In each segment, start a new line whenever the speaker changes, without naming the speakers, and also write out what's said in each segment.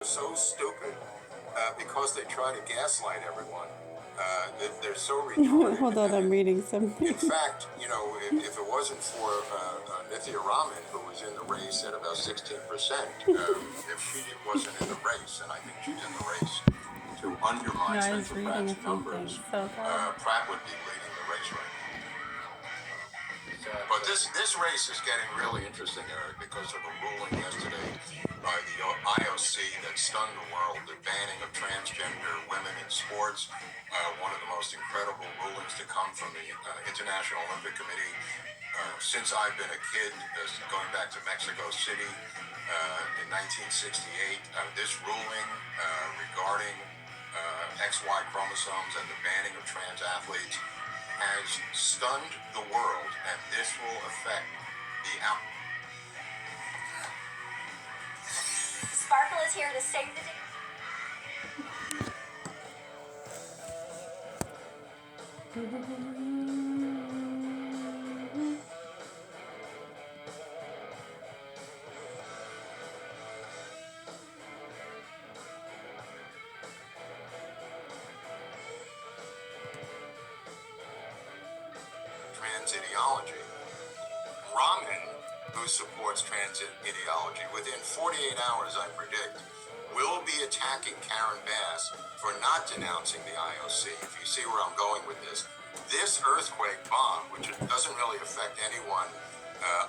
So stupid because they try to gaslight everyone. They're so retarded.
Hold on, I'm reading something.
In fact, if it wasn't for Nithya Raman, who was in the race at about 16%, if she wasn't in the race, and I think she's in the race to undermine Central Pratt's numbers, Pratt would be leading the race right now. But this race is getting really interesting, Eric, because of a ruling yesterday by the IOC that stunned the world, the banning of transgender women in sports, one of the most incredible rulings to come from the International Olympic Committee since I've been a kid, going back to Mexico City in 1968. This ruling regarding XY chromosomes and the banning of trans athletes has stunned the world, and this will affect the outcome.
Sparkle is here to save the day.
Trans ideology. Raman, who supports trans ideology, within 48 hours, I predict, will be attacking Karen Bass for not denouncing the IOC. If you see where I'm going with this earthquake bomb, which doesn't really affect anyone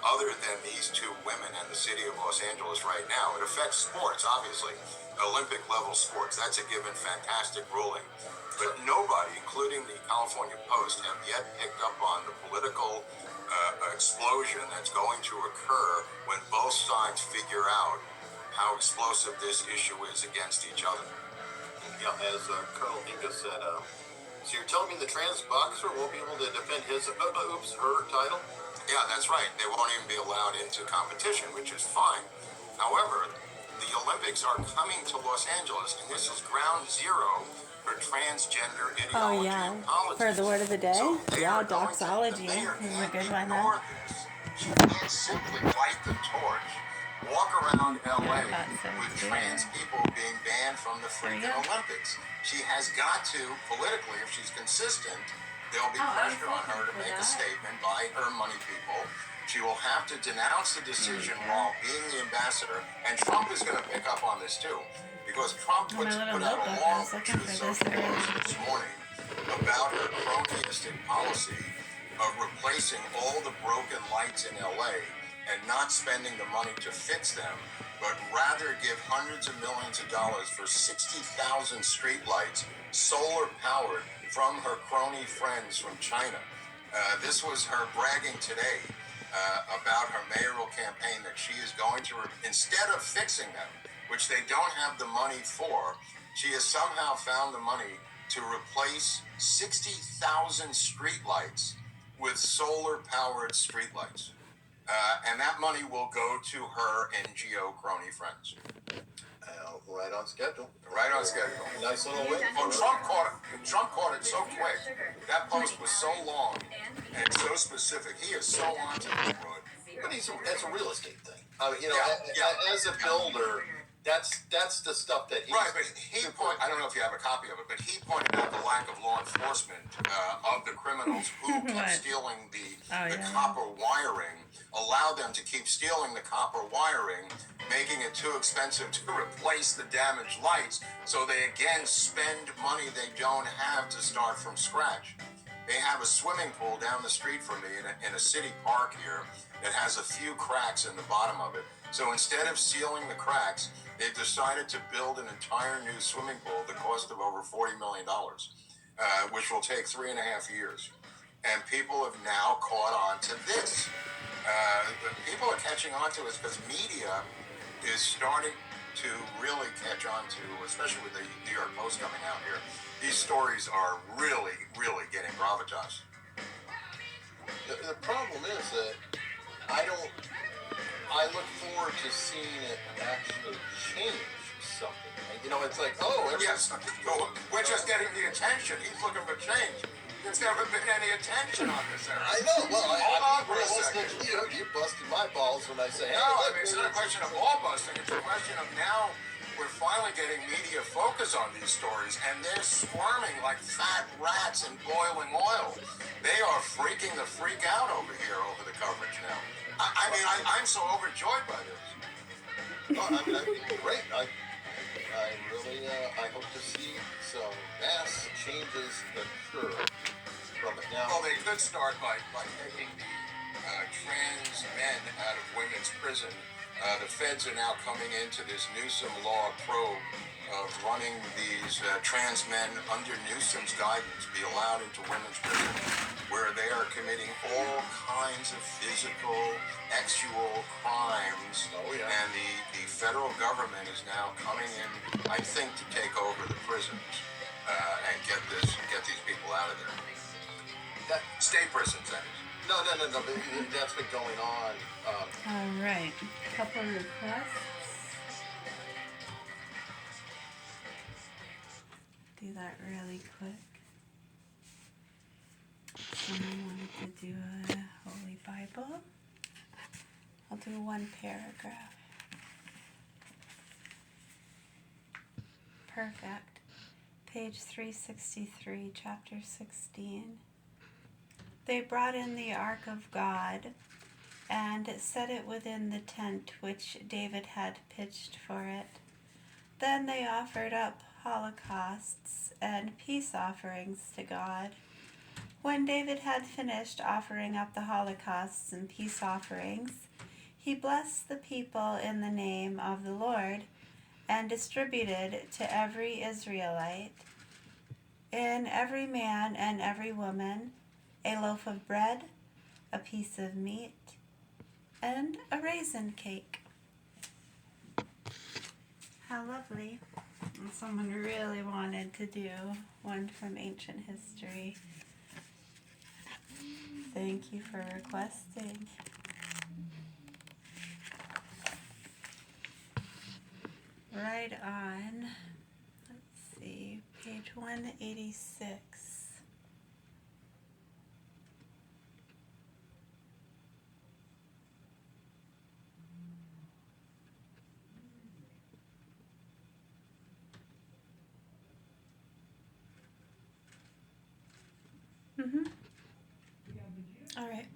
other than these two women and the city of Los Angeles right now. It affects sports, obviously, Olympic level sports. That's a given, fantastic ruling. But nobody, including the California Post, have yet picked up on the political explosion that's going to occur when both sides figure out how explosive this issue is against each other.
Yeah, as Colonel Inga said, so you're telling me the trans boxer won't be able to defend her title?
Yeah, that's right. They won't even be allowed into competition, which is fine. However, the Olympics are coming to Los Angeles, and this is ground zero for transgender ideology and politics.
For the word of the day?
So
doxology is a good one, huh?
She can't simply light the torch, walk around LA with trans people being banned from the freaking Olympics. She has got to, politically, if she's consistent, there'll be pressure on her to make a statement by her money people. She will have to denounce the decision while being the ambassador, and Trump is going to pick up on this too, because Trump put out a long this morning about her cronyistic policy of replacing all the broken lights in LA and not spending the money to fix them, but rather give hundreds of millions of dollars for 60,000 street lights, solar powered, from her crony friends from China. This was her bragging today about her mayoral campaign that she is going to, instead of fixing them, which they don't have the money for, she has somehow found the money to replace 60,000 streetlights with solar-powered streetlights. And that money will go to her NGO crony friends.
Right on schedule.
Right on schedule.
Nice little win.
Well, Trump caught it so quick. That post was so long and so specific. He is so on to the road.
But it's a real estate thing. I mean, as a builder, that's the stuff that he...
Right, but I don't know if you have a copy of it, but he pointed out the lack of law enforcement of the criminals who kept stealing the copper wiring, allowed them to keep stealing the copper wiring, making it too expensive to replace the damaged lights, so they again spend money they don't have to start from scratch. They have a swimming pool down the street from me in a city park here that has a few cracks in the bottom of it. So instead of sealing the cracks, they've decided to build an entire new swimming pool at the cost of over $40 million, which will take 3.5 years. And people have now caught on to this. People are catching on to it because media is starting to really catch on to, especially with the New York Post coming out here. These stories are really, really getting gravitas.
The problem is that I look forward to seeing it actually change something. It's like,
we're just getting the attention. He's looking for change. There's never been any attention on this area.
I know. Well,
Hold on for a second.
You busted my balls when I say,
No, I mean, it's not a question of ball busting. It's a question of now we're finally getting media focus on these stories, and they're squirming like fat rats in boiling oil. They are freaking the freak out over here over the coverage now. I'm so overjoyed by this.
Well, I mean, great. I really, I hope to see some mass changes occur from it now.
Well, they could start by taking the trans men out of women's prison. The feds are now coming into this Newsom law probe of running these trans men under Newsom's guidance be allowed into women's prison, where they are committing all kinds of physical, sexual crimes.
Oh, yeah.
And the federal government is now coming in, I think, to take over the prisons and get these people out of there. State prisons, that is.
No. But that's been going on.
All right. Couple requests. Do that really quick. Someone wanted to do a Holy Bible. I'll do one paragraph. Perfect. Page 363, chapter 16. They brought in the ark of God and set it within the tent which David had pitched for it. Then they offered up holocausts and peace offerings to God. When David had finished offering up the holocausts and peace offerings, he blessed the people in the name of the Lord and distributed to every Israelite, in every man and every woman, a loaf of bread, a piece of meat, and a raisin cake. How lovely. And someone really wanted to do one from ancient history. Thank you for requesting. Right on, let's see, page 186. All right.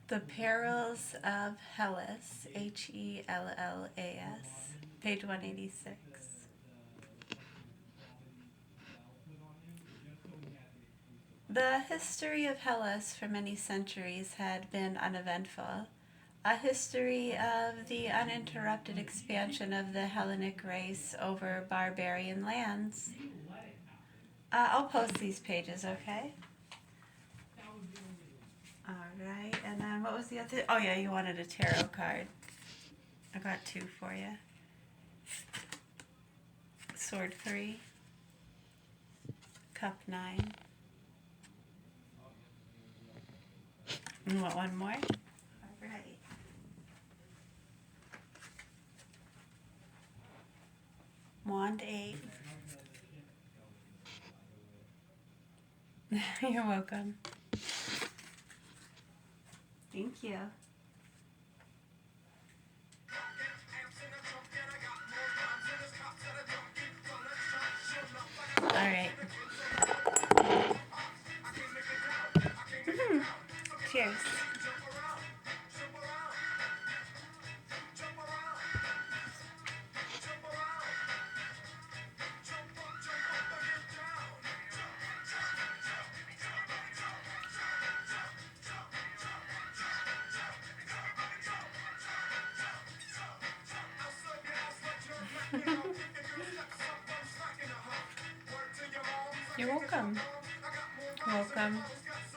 The Perils of Hellas, Hellas, page 186. The history of Hellas for many centuries had been uneventful, a history of the uninterrupted expansion of the Hellenic race over barbarian lands. I'll post these pages, okay? Alright, and then what was the other? Oh yeah, you wanted a tarot card. I got two for you. Sword 3. Cup 9. And what, one more? Alright. Wand 8. You're welcome. Thank you. All right. Cheers. You're welcome. Welcome.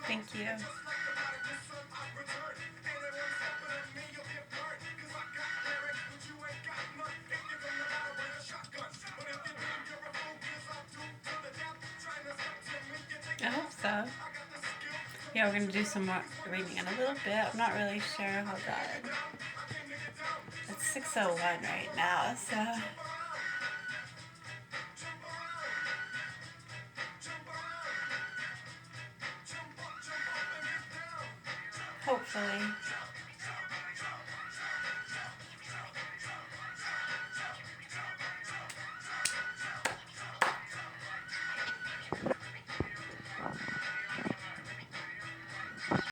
Thank you. I hope so. Yeah, we're going to do some more reading in a little bit. I'm not really sure. Hold on. It's 6:01 right now, so... hopefully.